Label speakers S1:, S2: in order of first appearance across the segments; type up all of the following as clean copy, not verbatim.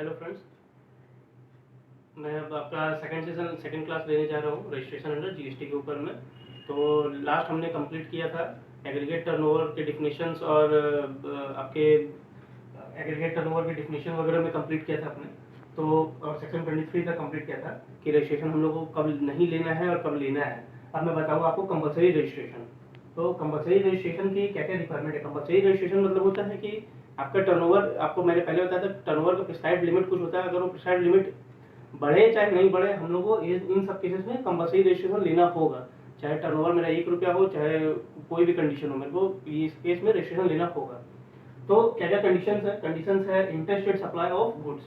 S1: Hello friends, मैं अब आपका सेकंड क्लास लेने जा रहा हूँ रजिस्ट्रेशन अंडर जीएसटी के ऊपर में। तो लास्ट हमने कंप्लीट किया था एग्रीगेट टर्नओवर के डिफिनीशंस और आपके एग्रीगेट टर्नओवर के डिफिनीशन वगैरह में कंप्लीट किया था आपने। तो सेक्शन 23 तक कंप्लीट किया था कि रजिस्ट्रेशन हम लोग को कब नहीं लेना है और कब लेना है। अब मैं बताऊँगा आपको कंपलसरी रजिस्ट्रेशन। तो कंपलसरी रजिस्ट्रेशन की क्या क्या रिक्वायरमेंट है। कंपलसरी रजिस्ट्रेशन मतलब होता है कि आपका टर्नओवर, आपको मैंने पहले बताया था टर्नओवर का प्रिस्क्राइब्ड लिमिट कुछ होता है। अगर वो प्रिस्क्राइब्ड लिमिट बढ़े चाहे नहीं बढ़े, हम लोग को इन सब केसेस में कंपलसरी रजिस्ट्रेशन लेना होगा। चाहे टर्नओवर मेरा 1 रुपया हो, चाहे कोई भी कंडीशन हो, मेरे को इस केस में रजिस्ट्रेशन लेना होगा। तो क्या क्या कंडीशंस है interstate supply of goods.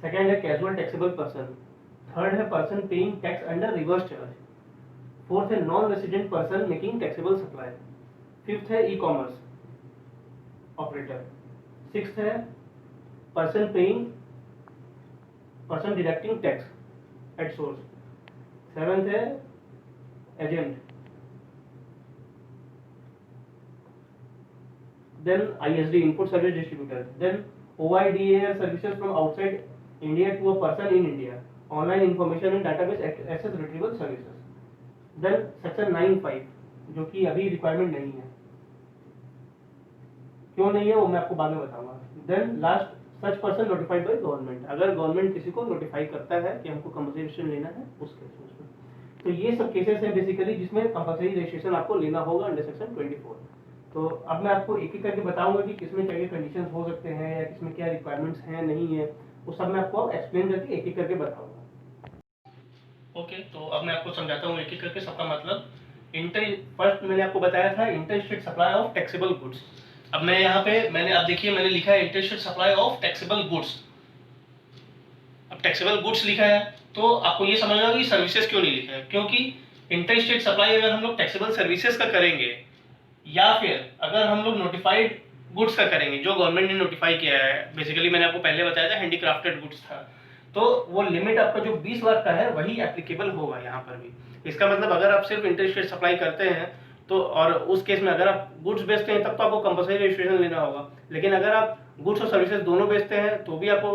S1: Second है कैजुअल टैक्सेबल पर्सन। थर्ड है person paying tax under reverse charge. Fourth है non resident person making taxable supply. Fifth है ई कॉमर्स ऑपरेटर। सिक्स्थ है person paying person deducting tax at source. Seventh है agent. Then ISD input service distributor. Then OIDAR services from outside India to a person in India, online information and database access retrieval services. Then section 9(5) जो कि अभी requirement नहीं है, क्यों नहीं है वो मैं आपको बाद में बताऊंगा। Then last such person notified by government, अगर गवर्नमेंट किसी को नोटिफाई करता है कि हमको कंपलसरी लेना है उस केस में। तो ये सब केसेस हैं बेसिकली जिसमें कंपलसरी रजिस्ट्रेशन आपको लेना होगा अंडर सेक्शन 24। तो अब मैं आपको एक एक करके बताऊंगा कि किसमें क्या क्या कंडीशंस हो सकते हैं या किसमें क्या रिक्वायरमेंट्स हैं नहीं है, वो सब मैं आपको एक्सप्लेन करके एक एक करके बताऊंगा। ओके, तो अब मैं आपको समझाता हूँ एक एक करके सबका मतलब। फर्स्ट मैंने आपको बताया था interstate supply of taxable goods. अब मैं यहाँ पे आप देखिए मैंने लिखा है interstate supply of taxable goods. अब टैक्सेबल गुड्स लिखा है तो आपको ये समझना होगा कि सर्विसेज क्यों नहीं लिखा है, क्योंकि इंटरस्टेट सप्लाई अगर हम लोग टैक्सेबल सर्विसेज का करेंगे या फिर अगर हम लोग नोटिफाइड गुड्स का करेंगे जो गवर्नमेंट ने नोटिफाई किया है, बेसिकली मैंने आपको पहले बताया था हैंडीक्राफ्टेड गुड्स था, तो वो लिमिट आपका जो 20 लाख का है वही एप्लीकेबल होगा यहाँ पर भी। इसका मतलब अगर आप सिर्फ इंटरस्टेट सप्लाई करते हैं तो, और उस केस में अगर आप गुड्स बेचते हैं तब तो आपको कंपलसरी रजिस्ट्रेशन लेना होगा, लेकिन अगर आप गुड्स और सर्विसेज दोनों बेचते हैं तो भी आपको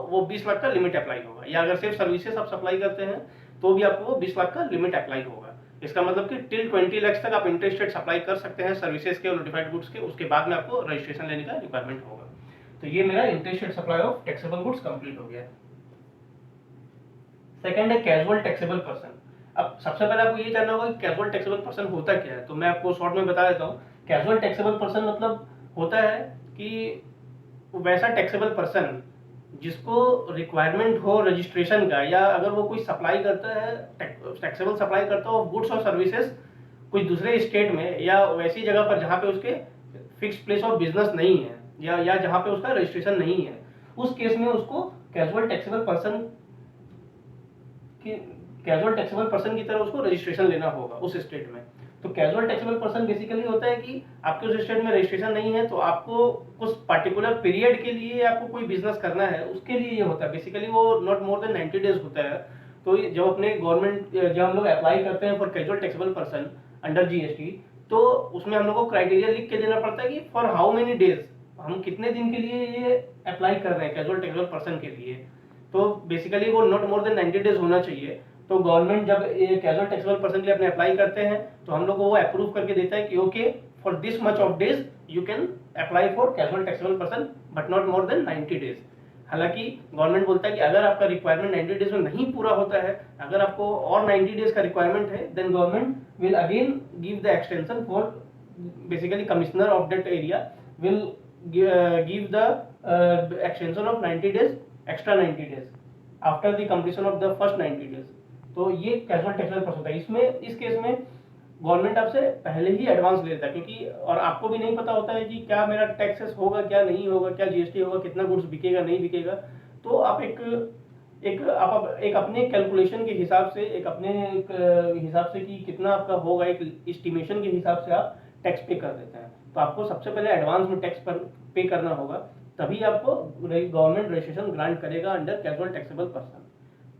S1: वो 20 लाख का लिमिट अप्लाई होगा, या अगर सिर्फ सर्विसेज आप सप्लाई करते हैं तो भी आपको 20 लाख का लिमिट अप्लाई होगा। इसका मतलब कि टिल 20 लाख तक आप इंटरस्टेट सप्लाई कर सकते हैं सर्विसेज के और नोटिफाइड गुड्स के, उसके बाद में आपको रजिस्ट्रेशन लेने का रिक्वायरमेंट होगा। तो ये मेरा interstate supply of taxable goods complete हो गया। सेकंड है कैजुअल टैक्सेबल पर्सन। अब सबसे पहले आपको ये जानना होगा कि कैजुअल टैक्सेबल पर्सन होता क्या है, तो मैं आपको शॉर्ट में बता देता हूँ। कैजुअल टैक्सेबल पर्सन मतलब होता है कि वैसा टैक्सेबल पर्सन जिसको रिक्वायरमेंट हो रजिस्ट्रेशन का, या अगर वो कोई सप्लाई करता है टैक्सेबल सप्लाई करता हो गुड्स और सर्विसेज कोई दूसरे स्टेट में या वैसी जगह पर जहाँ पे उसके फिक्स प्लेस ऑफ बिजनेस नहीं है, या जहाँ पे उसका रजिस्ट्रेशन नहीं है, उस केस में उसको कैजुअल टैक्सेबल पर्सन की तरह उसको रजिस्ट्रेशन लेना होगा उस स्टेट में। तो कैजुअल टैक्सेबल पर्सन बेसिकली होता है कि आपके उस स्टेट में रजिस्ट्रेशन नहीं है तो आपको कुछ पर्टिकुलर पीरियड के लिए आपको कोई बिजनेस करना है, उसके लिए ये होता है। बेसिकली वो नॉट मोर देन 90 डेज होता है। तो जब अपने गवर्नमेंट जब हम लोग अप्लाई करते हैं for casual taxable person under GST, तो उसमें हम लोग को क्राइटेरिया लिख के देना पड़ता है कि फॉर हाउ मेनी डेज, हम कितने दिन के लिए ये अप्लाई कर रहे हैं कैजुअल टैक्सेबल पर्सन के लिए। तो बेसिकली वो नॉट मोर देन 90 डेज होना चाहिए। तो गवर्नमेंट जब ये कैजुअल टैक्सेबल पर्सन के लिए अपने अप्लाई करते हैं तो हम लोग को वो अप्रूव करके देता है कि okay for this much of days you can apply for casual taxable person but not more than 90 days. हालांकि गवर्नमेंट बोलता है कि अगर आपका रिक्वायरमेंट 90 डेज में नहीं पूरा होता है, अगर आपको और 90 डेज का रिक्वायरमेंट है, then government will again give the extension for basically commissioner of that area will give the extension of 90 days, extra 90 days after the completion of the first 90 days। तो ये कैजुअल टैक्सेबल पर्सन होता है। इसमें इस case में government आपसे पहले ही advance ले लेता है, क्योंकि और आपको भी नहीं पता होता है कि क्या मेरा टैक्सेस होगा क्या नहीं होगा, क्या जीएसटी होगा, कितना गुड्स बिकेगा नहीं बिकेगा। तो आप एक अपने कैलकुलेशन के हिसाब से, एक अपने हिसाब से कि कितना आपका होगा, एक एस्टिमेशन के हिसाब से आप टैक्स पे कर देते हैं। तो आपको सबसे पहले एडवांस में टैक्स पर पे करना होगा, तभी आपको गवर्नमेंट रजिस्ट्रेशन ग्रांट करेगा अंडर कैजुअल टैक्सेबल पर्सन।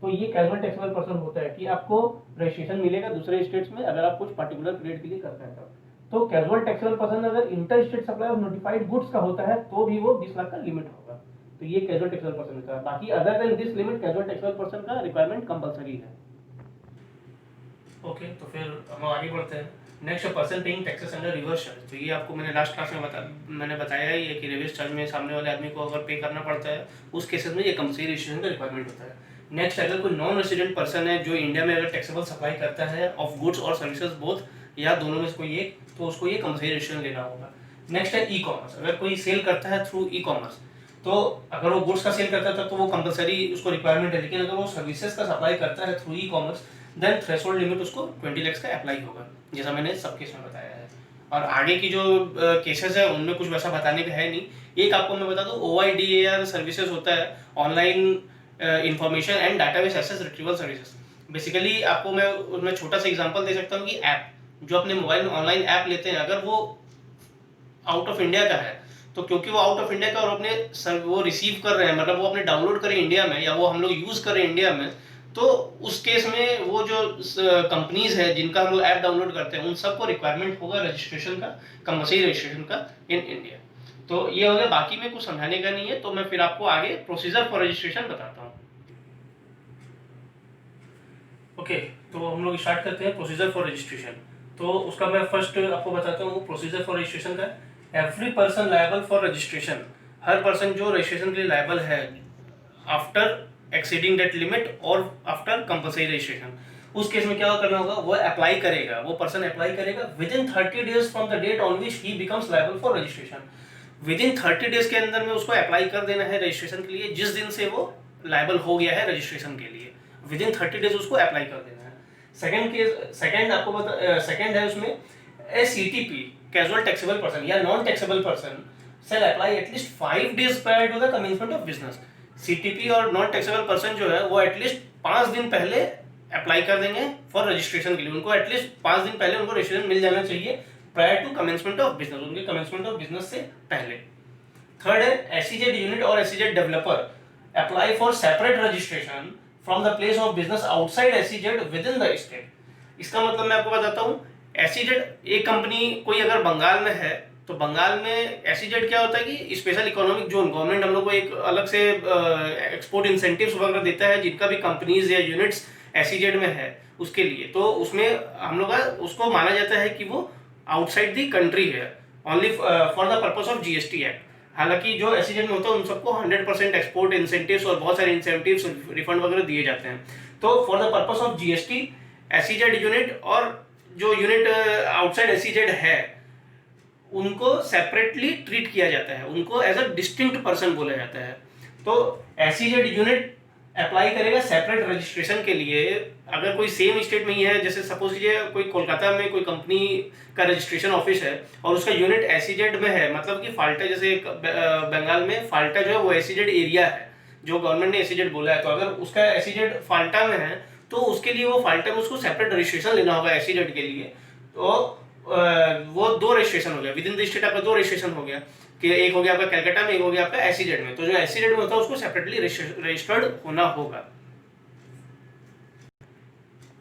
S1: तो ये कैजुअल टैक्सेबल पर्सन होता है कि आपको रजिस्ट्रेशन मिलेगा दूसरे स्टेट्स में अगर आप कुछ पर्टिकुलर पीरियड के लिए करते हैं तब। तो कैजुअल टैक्सेबल पर्सन अगर inter state supply of notified goods का होता है तो भी वो 20 लाख का लिमिट होगा। तो ये कैजुअल टैक्सेबल पर्सन का, बाकी other than this limit casual taxable person का रिक्वायरमेंट कंपलसरी है। ओके, तो फिर हम आगे बढ़ते हैं। Next, person paying taxes under reverse charge. तो ये आपको मैंने लास्ट क्लास में मैंने बताया ही है कि रिवर्स चार्ज में सामने वाले आदमी को अगर पे करना पड़ता है, उस केसेस में ये कंपलसरी रजिस्ट्रेशन का रिक्वायरमेंट होता है। नेक्स्ट, अगर कोई नॉन रेसिडेंट पर्सन है जो इंडिया में अगर टैक्सेबल सप्लाई करता है ऑफ गुड्स और सर्विसेज बोथ, या दोनों में से कोई एक, तो उसको ये कंपलसरी रजिस्ट्रेशन लेना होगा। नेक्स्ट है ई कॉमर्स। अगर कोई सेल करता है थ्रू ई कॉमर्स, तो अगर वो गुड्स का सेल करता है तो वो कंपलसरी उसको रिक्वायरमेंट है, लेकिन अगर वो सर्विसेज का सप्लाई करता है through e commerce, then threshold limit उसको 20 लाख का अप्लाई होगा, जैसा मैंने सब केस में बताया है। और आगे की जो केसेस है उनमें कुछ वैसा बताने का है नहीं। एक आपको मैं बता दूं, OIDAR सर्विसेज होता है, online information and database access retrieval services. Basically आपको मैं उसमें छोटा सा एग्जांपल दे सकता हूँ कि ऐप जो अपने मोबाइल में ऑनलाइन ऐप लेते हैं, अगर वो आउट ऑफ इंडिया का है, तो क्योंकि वो आउट ऑफ इंडिया का और अपने वो रिसीव कर रहे हैं, मतलब वो अपने डाउनलोड करें इंडिया में या वो हम लोग यूज करें इंडिया में, तो उस केस में वो जो कंपनीज है जिनका हम लोग ऐप डाउनलोड करते हैं, उन सबको रिक्वायरमेंट होगा रजिस्ट्रेशन का, कंपलसरी रजिस्ट्रेशन का इन इंडिया। तो ये हो गया, बाकी में कुछ समझाने का नहीं है, तो मैं फिर आपको आगे प्रोसीजर फॉर रजिस्ट्रेशन बताता हूँ। ओके, तो हम लोग स्टार्ट करते हैं प्रोसीजर फॉर रजिस्ट्रेशन। तो उसका मैं फर्स्ट आपको बताता हूँ प्रोसीजर फॉर रजिस्ट्रेशन का। Every person liable for registration, हर पर्सन जो रजिस्ट्रेशन के लिए लायबल है आफ्टर एक्सीडिंग दैट लिमिट और आफ्टर कंपलसरी रजिस्ट्रेशन, उस केस में क्या करना होगा, वो अप्लाई करेगा, वो पर्सन अप्लाई करेगा within 30 days from the date on which he becomes liable for registration. Within 30 days के अंदर में उसको अप्लाई कर देना है रजिस्ट्रेशन के लिए, जिस दिन से वो लायबल हो गया है रजिस्ट्रेशन के लिए, विद इन 30 डेज उसको अप्लाई कर देना है। सेकंड आपको बता, सेकंड है उसमें CTP कैजुअल टैक्सेबल पर्सन या non taxable person shall apply at least 5 days prior to the commencement of business। CTP और नॉन टैक्सेबल पर्सन जो है वो एटलीस्ट 5 दिन पहले अप्लाई कर देंगे फॉर रजिस्ट्रेशन के लिए, उनको एटलीस्ट 5 दिन पहले उनको रजिस्ट्रेशन मिल जाना चाहिए prior to commencement of business, उनके कमेंसमेंट ऑफ बिजनेस से पहले। थर्ड है SEZ यूनिट और SEZ developer apply for separate registration from the place of business outside SEZ within the state. इसका मतलब मैं आपको बताता हूँ, SEZ एक कंपनी कोई अगर बंगाल में है, तो बंगाल में SEZ क्या होता है कि स्पेशल इकोनॉमिक जोन, गवर्नमेंट हम लोग को एक अलग से एक्सपोर्ट इंसेंटिव्स वगैरह देता है, जिनका भी कंपनीज या यूनिट्स SEZ में है उसके लिए, तो उसमें हम लोग उसको माना जाता है कि वो आउटसाइड दी कंट्री है, only for the purpose of GST act. हालांकि जो SEZ में होता है उन सबको 100% एक्सपोर्ट इंसेंटिव्स और बहुत सारे इंसेंटिव्स रिफंड वगैरह दिए जाते हैं। तो for the purpose of GST SEZ unit और जो यूनिट आउटसाइड SEZ है उनको सेपरेटली ट्रीट किया जाता है, उनको एज अ डिस्टिंक्ट पर्सन बोला जाता है। तो SEZ यूनिट अप्लाई करेगा सेपरेट रजिस्ट्रेशन के लिए, अगर कोई सेम स्टेट में ही है, जैसे सपोज कीजिए कोई कोलकाता में कोई कंपनी का रजिस्ट्रेशन ऑफिस है और उसका यूनिट SEZ में है, मतलब कि फाल्टा, जैसे बंगाल में फाल्टा जो है वो SEZ एरिया है, जो गवर्नमेंट ने SEZ बोला है, तो अगर उसका SEZ फाल्टा में है तो उसके लिए वो फाल्टा में उसको सेपरेट रजिस्ट्रेशन लेना होगा SEZ के लिए। तो वो 2 रजिस्ट्रेशन हो गया विद इन द स्टेट, आपका 2 रजिस्ट्रेशन हो गया कि एक हो गया आपका कलकत्ता में, एक हो गया आपका SEZ में। तो जो SEZ में होता है उसको सेपरेटली रजिस्टर्ड होना होगा।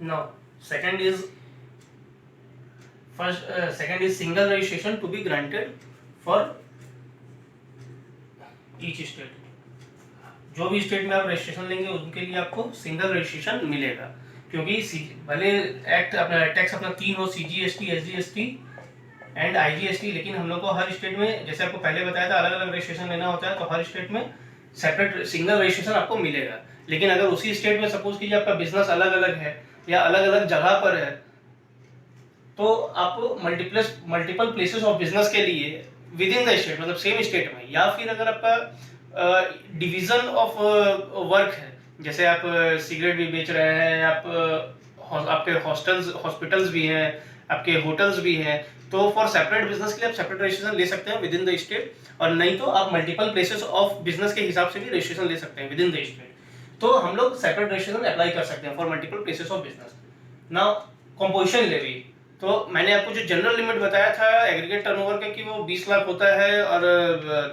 S1: Now second is single registration to be granted for each state. जो भी स्टेट में आप रजिस्ट्रेशन लेंगे उनके लिए आपको सिंगल रजिस्ट्रेशन मिलेगा, क्योंकि भले एक्ट अपना टैक्स अपना 3 हो, CGST, SGST एंड IGST, लेकिन हम लोग को हर स्टेट में, जैसे आपको पहले बताया था, अलग अलग रजिस्ट्रेशन लेना होता है, तो हर स्टेट में सेपरेट सिंगल रजिस्ट्रेशन आपको मिलेगा। लेकिन अगर उसी स्टेट में सपोज कीजिए आपका बिजनेस अलग अलग है या अलग अलग जगह पर है, तो आप मल्टीपल प्लेसेस ऑफ बिजनेस के लिए विद इन द स्टेट, मतलब सेम स्टेट में, या फिर अगर आपका डिवीजन ऑफ वर्क है, जैसे आप सिगरेट भी बेच रहे हैं, आपके हॉस्पिटल्स भी हैं, आपके होटल्स भी हैं, तो फॉर सेपरेट बिजनेस के लिए आप सेपरेट रजिस्ट्रेशन ले सकते हैं विद इन द स्टेट, और नहीं तो आप मल्टीपल प्लेसेस ऑफ बिजनेस के हिसाब से भी रजिस्ट्रेशन ले सकते हैं विद इन द स्टेट। तो हम लोग सेपरेट रजिस्ट्रेशन अप्लाई कर सकते हैं for multiple places of business. Now composition levy, तो मैंने आपको जो जनरल लिमिट बताया था एग्रीगेट टर्नओवर का कि वो 20 लाख होता है और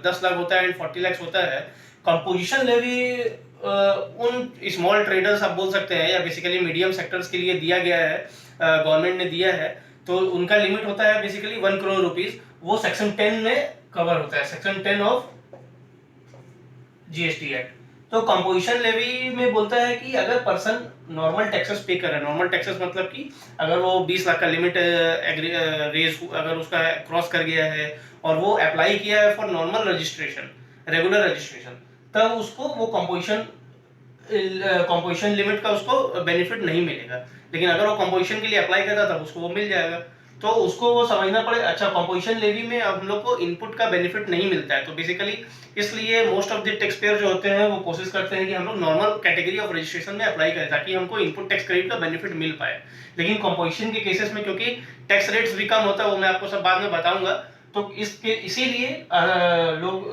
S1: 10 लाख होता है एंड 40 लाख होता है। कंपोजिशन लेवी उन स्मॉल ट्रेडर्स आप बोल सकते हैं या बेसिकली मीडियम सेक्टर्स के लिए दिया गया है, गवर्नमेंट ने दिया है। तो उनका लिमिट होता है बेसिकली 1 करोड़ रुपीज, वो सेक्शन 10 में कवर होता है, सेक्शन 10 ऑफ जीएसटी एक्ट। तो कंपोजिशन लेवी में बोलता है कि अगर पर्सन नॉर्मल टैक्सेस पे कर रहा है, नॉर्मल टैक्सेस मतलब कि अगर वो 20 लाख का लिमिट रेज अगर उसका क्रॉस कर गया है और वो अप्लाई किया है for normal registration, regular registration, तब उसको वो कंपोजिशन लिमिट का उसको बेनिफिट नहीं मिलेगा। लेकिन अगर वो कंपोजिशन के लिए अप्लाई करता तब उसको वो मिल जाएगा। तो उसको वो समझना पड़े, अच्छा कंपोजिशन लेवी में हम लोग को इनपुट का बेनिफिट नहीं मिलता है, तो बेसिकली इसलिए most of the tax payer जो होते हैं वो कोशिश करते हैं कि हम लोग नॉर्मल कैटेगरी ऑफ रजिस्ट्रेशन में अप्लाई करें ताकि हमको इनपुट टैक्स क्रेडिट का बेनिफिट मिल पाए। लेकिन कंपोजिशन के केसेस में क्योंकि टैक्स रेट्स भी कम होता है, वो मैं आपको सब बाद में बताऊंगा, तो इसके इसीलिए लोग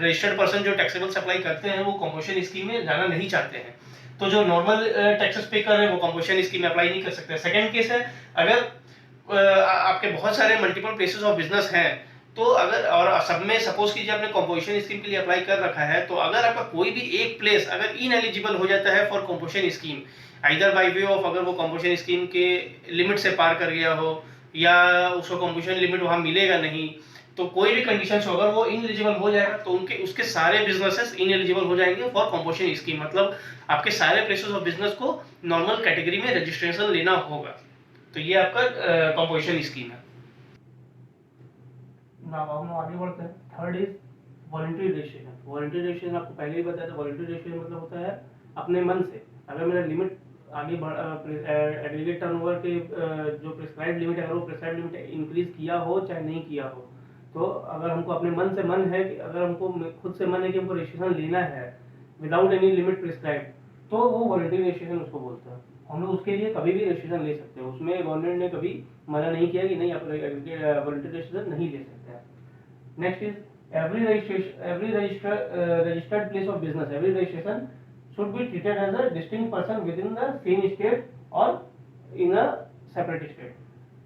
S1: रजिस्टर्ड पर्सन जो टैक्सेबल अप्लाई करते हैं वो कंपोजिशन स्कीम में जाना नहीं चाहते हैं। तो जो नॉर्मल टैक्सेस पे कर रहे हैं वो कंपोजिशन स्कीम में अप्लाई नहीं कर सकते। सेकंड केस है, अगर आपके बहुत सारे मल्टीपल प्लेसेस ऑफ बिजनेस हैं, तो अगर और सब में सपोज कीजिए आपने कंपोजिशन स्कीम के लिए अप्लाई कर रखा है, तो अगर आपका कोई भी एक प्लेस अगर इनएलिजिबल हो जाता है for composition scheme, either by way of अगर वो कंपोजिशन स्कीम के लिमिट से पार कर गया हो या उसको कंपोजिशन लिमिट वहां मिलेगा नहीं, तो कोई भी कंडीशन हो अगर वो इनएलिजिबल हो जाएगा तो उनके उसके सारे बिजनेसेस इनएलिजिबल हो जाएंगे फॉर कंपोजिशन स्कीम। मतलब आपके सारे प्लेसेस ऑफ बिजनेस को नॉर्मल कैटेगरी में रजिस्ट्रेशन लेना होगा। तो ये आपका कंपोजिशन स्कीम है। नाउ हम आगे बढ़ते हैं। Third is voluntary registration. Voluntary registration आपको पहले ही बताया था, वॉलंटरी रजिस्ट्रेशन मतलब होता है अपने मन से, अगर मेरा लिमिट आगे एग्रीगेट टर्नओवर के जो प्रिस्क्राइब्ड लिमिट है, अगर वो प्रिस्क्राइब्ड लिमिट इंक्रीज किया हो चाहे नहीं किया हो, तो अगर हमको अपने मन से मन है कि अगर हमको खुद से मन है कि हमको रजिस्ट्रेशन लेना है विदाउट एनी लिमिट प्रिस्क्राइब्ड, तो वो वॉलंटरी रजिस्ट्रेशन उसको बोलते हैं। हम लोग उसके लिए कभी भी रजिस्ट्रेशन ले सकते हैं, उसमें गवर्नमेंट ने कभी मना नहीं किया कि नहीं आप वॉलंटरी रजिस्ट्रेशन नहीं ले सकते हैं। Next is every registered place of business, every registration should be treated as a distinct person within the same state or in a separate state।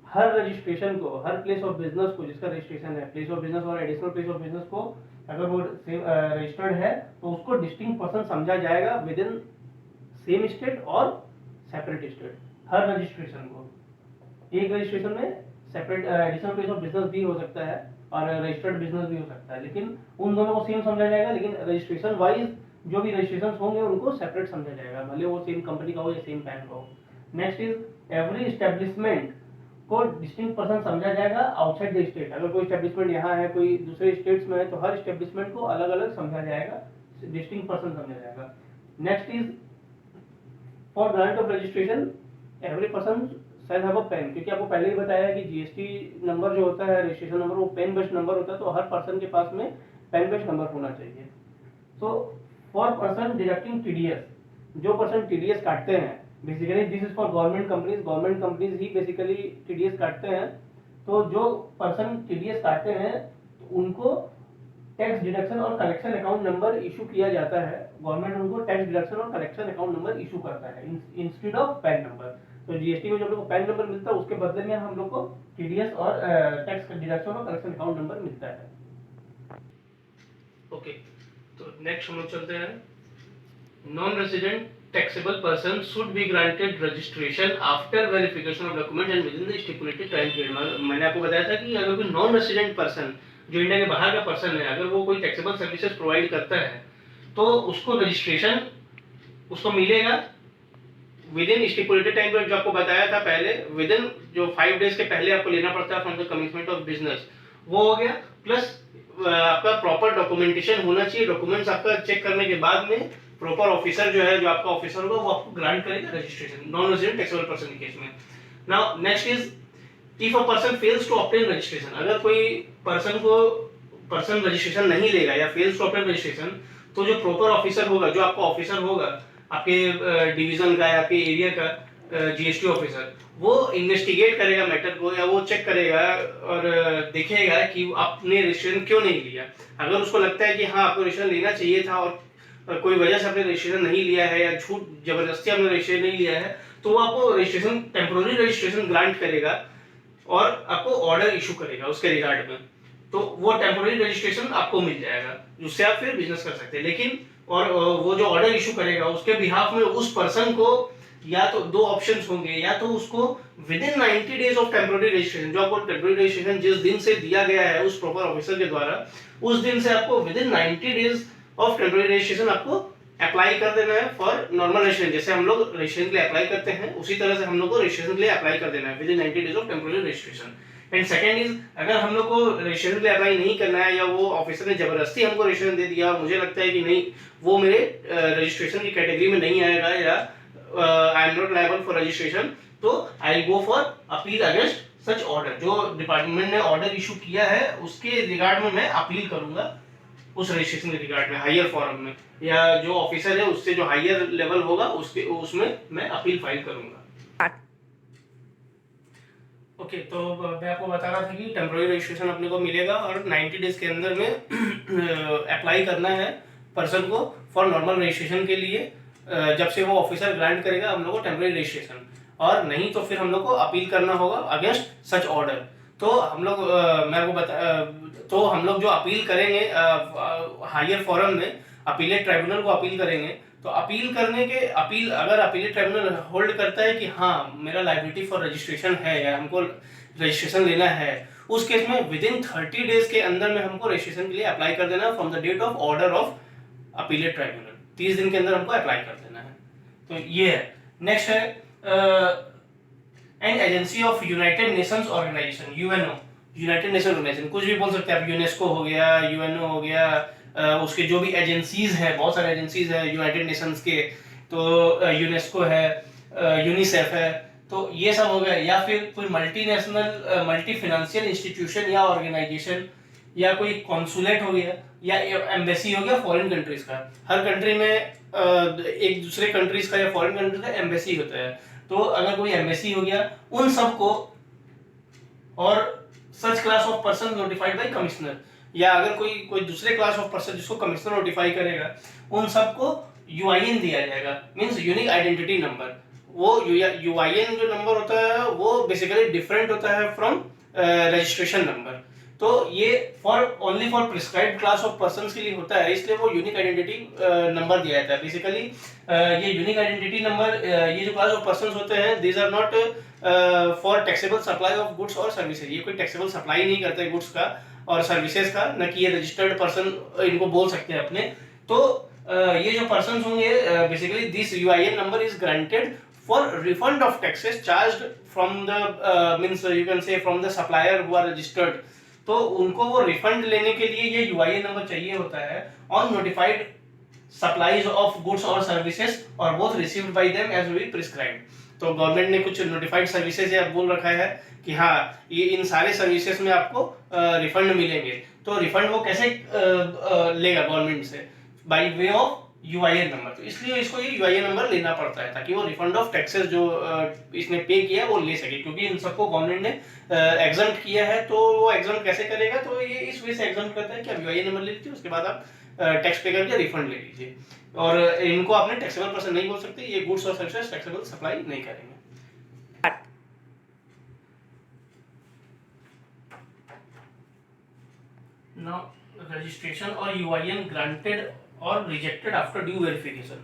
S1: Her registration को, हर प्लेस ऑफ बिजनेस को जिसका registration है, place of business और additional place of business को अगर वो registered है तो उसको डिस्टिंक्ट पर्सन समझा जाएगा विद इन सेम स्टेट और सेपरेट स्टेट। हर रजिस्ट्रेशन को, एक रजिस्ट्रेशन में separate additional place of business भी हो सकता है और रजिस्टर्ड बिजनेस भी हो सकता है, लेकिन उन दोनों को सेम समझा जाएगा, लेकिन रजिस्ट्रेशन वाइज जो भी रजिस्ट्रेशन होंगे उनको सेपरेट समझा जाएगा, भले वो सेम कंपनी का हो या सेम पैन का हो। नेक्स्ट इज एवरी एस्टेब्लिशमेंट को डिस्टिंक्ट पर्सन समझा जाएगा आउटसाइड द स्टेट। अगर कोई एस्टेब्लिशमेंट यहाँ है, कोई दूसरे स्टेट्स में है, तो हर एस्टेब्लिशमेंट को अलग अलग समझा जाएगा, डिस्टिंक्ट पर्सन समझा जाएगा। Next is for grant of registration every person shall have a PAN, क्योंकि आपको पहले ही बताया है कि जीएसटी नंबर जो होता है, रजिस्ट्रेशन नंबर, वो पेन बेस्ड नंबर होता है, तो हर पर्सन के पास में पेन बेस्ड नंबर होना चाहिए। So for person deducting TDS, जो पर्सन टीडीएस काटते हैं, basically this is for government companies he basically TDS काटते हैं, तो जो पर्सन टीडीएस काटते हैं तो उनको टैक्स डिडक्शन और कलेक्शन अकाउंट नंबर इशू किया जाता है। गवर्नमेंट उनको टैक्स डिडक्शन और कलेक्शन अकाउंट नंबर इशू करता है इंस्टेड ऑफ पैन नंबर। तो जीएसटी में जो लोग को पैन नंबर मिलता है उसके बदले में हम लोग को टीडीएस और टैक्स डिडक्शन और कलेक्शन अकाउंट नंबर मिलता है। ओके, तो नेक्स्ट हम लोग चलते हैं। Non resident taxable person should be granted registration after verification of documents and within the stipulated time period। मैंने आपको बताया था कि अगर कोई नॉन रेजिडेंट पर्सन जो इंडिया के बाहर का पर्सन है, अगर वो कोई टैक्सेबल सर्विसेज प्रोवाइड करता है तो उसको रजिस्ट्रेशन उसको मिलेगा with in stipulated time period, जो आपको बताया था पहले, विद इन जो 5 डेज के पहले आपको लेना पड़ता है from the commitment of business, वो हो गया। प्लस आपका प्रॉपर डॉक्यूमेंटेशन होना चाहिए, डॉक्यूमेंट्स आपका चेक करने के बाद में प्रॉपर ऑफिसर जो है, जो आपका ऑफिसर होगा, वो आपको ग्रांट करेगा registration non resident taxable person के केस में। Now next is if a person fails to obtain registration, अगर कोई पर्सन रजिस्ट्रेशन नहीं लेगा या फेल्स टू ऑब्टेन रजिस्ट्रेशन, तो जो प्रॉपर ऑफिसर होगा, जो आपका ऑफिसर होगा आपके डिवीजन का या आपके एरिया का जीएसटी ऑफिसर, वो इन्वेस्टिगेट करेगा मैटर को, या वो चेक करेगा और देखेगा कि आपने रजिस्ट्रेशन क्यों नहीं लिया। अगर उसको लगता है कि हाँ आपको रजिस्ट्रेशन लेना चाहिए था और कोई वजह से आपने रजिस्ट्रेशन नहीं लिया है या झूठ जबरदस्ती आपने रजिस्ट्रेशन नहीं लिया है, तो वो आपको रजिस्ट्रेशन टेम्पोररी रजिस्ट्रेशन ग्रांट करेगा और आपको ऑर्डर इशू करेगा उसके रिगार्ड में, तो वो टेम्पोररी रजिस्ट्रेशन आपको मिल जाएगा, जिससे आप फिर बिजनेस कर सकते हैं। लेकिन और वो जो ऑर्डर इशू करेगा उसके बिहाफ में उस पर्सन को या तो दो ऑप्शंस होंगे, या तो उसको with in 90 days of temporary registration, जो आपको टेम्पोररी रजिस्ट्रेशन जिस दिन से दिया गया है उस प्रॉपर ऑफिसर के द्वारा, उस दिन से आपको with in 90 days of temporary registration आपको अप्लाई कर देना है फॉर नॉर्मल रजिस्ट्रेशन। जैसे हम लोग रजिस्ट्रेशन के लिए अप्लाई करते हैं उसी तरह से हम लोग को रजिस्ट्रेशन के लिए अप्लाई कर देना है with in 90 days of temporary registration. And second is, अगर हम लोग को रजिस्ट्रेशन के लिए अप्लाई नहीं करना है, या वो ऑफिसर ने जबरदस्ती हमको रजिस्ट्रेशन दे दिया और मुझे लगता है कि नहीं वो मेरे रजिस्ट्रेशन की कैटेगरी में नहीं आएगा, या I am not liable for registration, तो I will go for appeal against such order. जो डिपार्टमेंट ने ऑर्डर इशू किया है उसके रिगार्ड में मैं अपील करूंगा, उस रजिस्ट्रेशन के रिगार्ड में हायर फॉरम में, या जो ऑफिसर है उससे जो हायर लेवल होगा उसके उसमें मैं अपील फाइल करूंगा। ओके, तो मैं आपको बता रहा था कि टेम्पोररी रजिस्ट्रेशन अपने को मिलेगा और 90 डेज के अंदर में अप्लाई करना है पर्सन को फॉर नॉर्मल रजिस्ट्रेशन के लिए। जब से वो ऑफिसर ग्रांट करेगा हम लोग को टेम्पोररी रजिस्ट्रेशन, और नहीं तो फिर हम लोग को अपील करना होगा अगेंस्ट सच ऑर्डर। तो हम लोग मैं आपको तो हम लोग जो अपील करेंगे हायर फॉरम में, अपीलेट ट्राइब्यूनल को अपील करेंगे, तो अपील करने के अगर अपीलेट ट्राइब्यूनल होल्ड करता है कि हाँ मेरा लायबिलिटी फॉर रजिस्ट्रेशन है या हमको रजिस्ट्रेशन लेना है, उस केस में विद इन 30 डेज के अंदर में हमको रजिस्ट्रेशन के लिए अप्लाई कर देना from the date of order of appellate tribunal. 30 दिन के अंदर हमको अप्लाई कर देना है। तो ये है। नेक्स्ट है an agency of United Nations organisation, UNO, United Nation organisation, कुछ भी बोल सकते हैं आप, यूनेस्को हो गया, यूएनओ हो गया, उसके जो भी एजेंसीज हैं, बहुत सारे एजेंसीज हैं यूनाइटेड नेशंस के, तो यूनेस्को है, यूनिसेफ है, तो ये सब हो गया। या फिर कोई मल्टीनेशनल मल्टी फाइनेंशियल इंस्टीट्यूशन या ऑर्गेनाइजेशन, या कोई कॉन्सुलेट हो गया, या एम्बेसी हो गया फॉरेन कंट्रीज का। हर कंट्री में एक दूसरे कंट्रीज का या फॉरेन कंट्रीज का एम्बेसी होता है, तो अगर कोई एम्बेसी हो गया उन सबको, और such class of person notified by commissioner, या अगर कोई दूसरे क्लास ऑफ पर्सन जिसको कमिश्नर नोटिफाई करेगा, उन सबको यूआईएन दिया जाएगा, मींस यूनिक आइडेंटिटी नंबर। वो यूआईएन जो नंबर होता है वो बेसिकली डिफरेंट होता है फ्रॉम रजिस्ट्रेशन नंबर। तो ये only for prescribed class of persons के लिए होता है, इसलिए वो यूनिक आइडेंटिटी नंबर दिया जाता है। बेसिकली ये यूनिक आइडेंटिटी नंबर, ये जो क्लास ऑफ पर्संस होते हैं, these are not for taxable supply of goods और सर्विसेज। ये कोई टैक्सेबल सप्लाई नहीं करते गुड्स का और सर्विसेज का, न कि ये रजिस्टर्ड पर्सन इनको बोल सकते हैं अपने। तो ये जो पर्संस होंगे, basically this UIN number is granted for refund of taxes charged from the means you can say from the supplier who are registered. तो उनको वो रिफंड लेने के लिए ये यूआईएन नंबर चाहिए होता है on notified supplies of goods और सर्विसेज, और both received by them as we prescribed. तो गवर्नमेंट ने कुछ नोटिफाइड सर्विसेज या बोल रखा है कि हाँ ये इन सारे सर्विसेज में आपको रिफंड मिलेंगे। तो रिफंड वो कैसे लेगा गवर्नमेंट से? By way of UIN number. तो इसलिए इसको ये यूआईएन नंबर लेना पड़ता है ताकि वो रिफंड ऑफ टैक्सेस जो इसने पे किया वो ले सके, क्योंकि इन सबको गवर्नमेंट ने एग्जम्प्ट किया है। तो वो एग्जम्प्ट कैसे करेगा? तो ये इस वजह से एग्जम्प्ट करता है कि आप यूआईएन नंबर ले लीजिए, उसके बाद आप टैक्स पे करके रिफंड ले लीजिए। और इनको आपने टैक्सेबल पर्सन नहीं बोल सकते, ये गुड्स और सर्विसेज टैक्सेबल सप्लाई नहीं करेंगे। नाउ रजिस्ट्रेशन और यूआईएन ग्रांटेड और रिजेक्टेड आफ्टर ड्यू वेरिफिकेशन।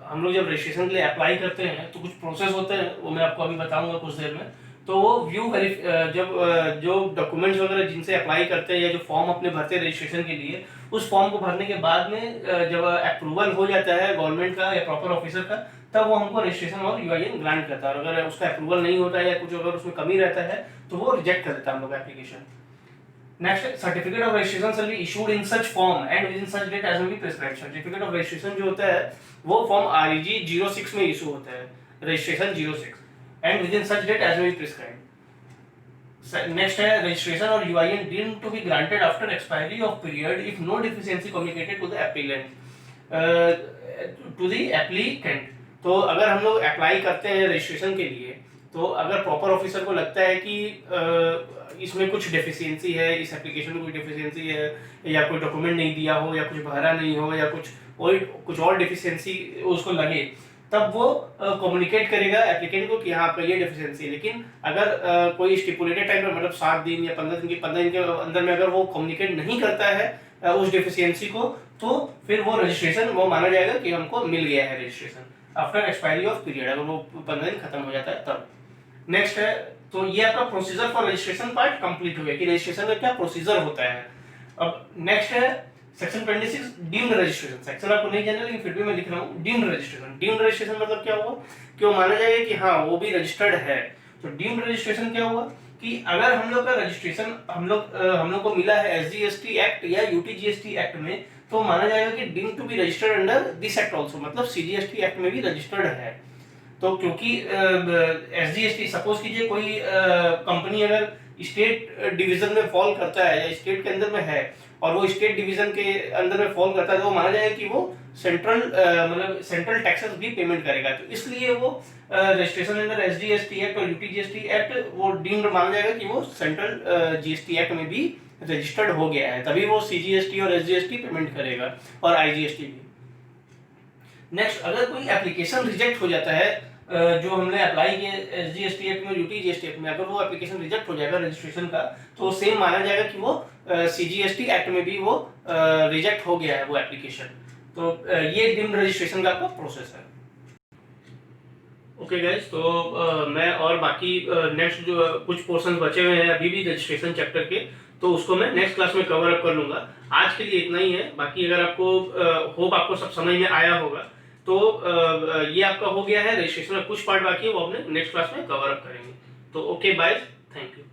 S1: हम लोग जब रजिस्ट्रेशन के लिए अप्लाई करते हैं तो कुछ प्रोसेस होते हैं, वो मैं आपको अभी बताऊंगा कुछ देर में। तो वो जब जो डॉक्यूमेंट्स वगैरह जिनसे अप्लाई करते हैं या जो फॉर्म अपने भरते हैं रजिस्ट्रेशन के लिए, उस फॉर्म को भरने के बाद में जब अप्रूवल हो जाता है गवर्नमेंट का या प्रॉपर ऑफिसर का, तब वो हमको रजिस्ट्रेशन और यूआईएन ग्रांट करता है। और अगर उसका अप्रूवल नहीं होता है या कुछ अगर उसमें कमी रहता है तो वो रिजेक्ट कर देता है हम लोग application. Next, certificate of registration shall be issued in such form and within such date as may be prescribed. Certificate of registration जो होता है वो फॉर्म आरईजी 06 में इशू होता है, registration 06, and within such date as may be prescribed. Next है registration और UIN deemed to be granted after expiry of period if no deficiency communicated to the applicant. तो अगर हम लोग apply करते हैं रजिस्ट्रेशन के लिए, तो अगर प्रॉपर ऑफिसर को लगता है कि इसमें कुछ डेफिशिएंसी है, इस एप्लीकेशन में कोई डेफिशिएंसी है, या कोई डॉक्यूमेंट नहीं दिया हो, या कुछ भरा नहीं हो, या कुछ और डेफिशिएंसी उसको लगे, तब वो कम्युनिकेट करेगा एप्लीकेंट को कि हाँ आपका ये डेफिशिएंसी है। लेकिन अगर कोई स्टिपुलेटेड टाइम में, मतलब 7 दिन या 15 दिन के अंदर में अगर वो कम्युनिकेट नहीं करता है उस डेफिशिएंसी को, तो फिर वो रजिस्ट्रेशन वो माना जाएगा कि हमको मिल गया है registration. After expiry of period, अगर वो 15 दिन खत्म हो जाता है तब। नेक्स्ट है, तो ये आपका procedure for registration part complete हो गया कि रजिस्ट्रेशन का क्या प्रोसीजर होता है। अब नेक्स्ट है सेक्शन 26 डीम्ड रजिस्ट्रेशन। सेक्शन आपको नहीं जानना लेकिन फिर भी मैं लिख रहा हूँ डीम्ड रजिस्ट्रेशन। डीम्ड रजिस्ट्रेशन मतलब क्या हुआ कि वो माना जाएगा कि हाँ वो भी रजिस्टर्ड है। तो डीम्ड रजिस्ट्रेशन क्या हुआ कि अगर हम लोग का रजिस्ट्रेशन हम लोग को मिला है SGST एक्ट या UTGST एक्ट में, तो माना जाएगा कि deemed to be registered under this act also, मतलब CGST एक्ट में भी रजिस्टर्ड है। तो क्योंकि SGST सपोज कीजिए कोई कंपनी अगर स्टेट डिवीजन में फॉल करता है या स्टेट के अंदर में है और वो स्टेट डिवीजन के अंदर में फॉल करता है, तो वो माना जाएगा कि वो सेंट्रल मतलब सेंट्रल टैक्सेस भी पेमेंट करेगा। तो इसलिए वो रजिस्ट्रेशन अंडर SGST एक्ट और UTGST एक्ट वो डीम्ड माना जाएगा कि वो सेंट्रल GST एक्ट में भी रजिस्टर्ड हो गया है, तभी वो CGST और SGST पेमेंट करेगा और IGST भी। नेक्स्ट, अगर कोई एप्लीकेशन रिजेक्ट हो जाता है जो हमने अप्लाई किया SGST एक्ट में UTGST एक्ट में, अगर वो एप्लीकेशन रिजेक्ट हो जाएगा रजिस्ट्रेशन का, तो सेम माना जाएगा कि वो CGST एक्ट में भी वो रिजेक्ट हो गया है वो एप्लीकेशन। तो ये डीम्ड रजिस्ट्रेशन का आपका प्रोसेस है। ओके गाइस, तो मैं और बाकी नेक्स्ट जो कुछ पोर्शन बचे हुए हैं अभी भी रजिस्ट्रेशन चैप्टर के, तो उसको मैं नेक्स्ट क्लास में कवर अप कर लूंगा। आज के लिए इतना ही है। बाकी अगर आपको होप आपको सब समझ में आया होगा, तो ये आपका हो गया है रजिस्ट्रेशन में। कुछ पार्ट बाकी है वो अपने नेक्स्ट क्लास में कवर अप करेंगे। तो ओके बाय, थैंक यू।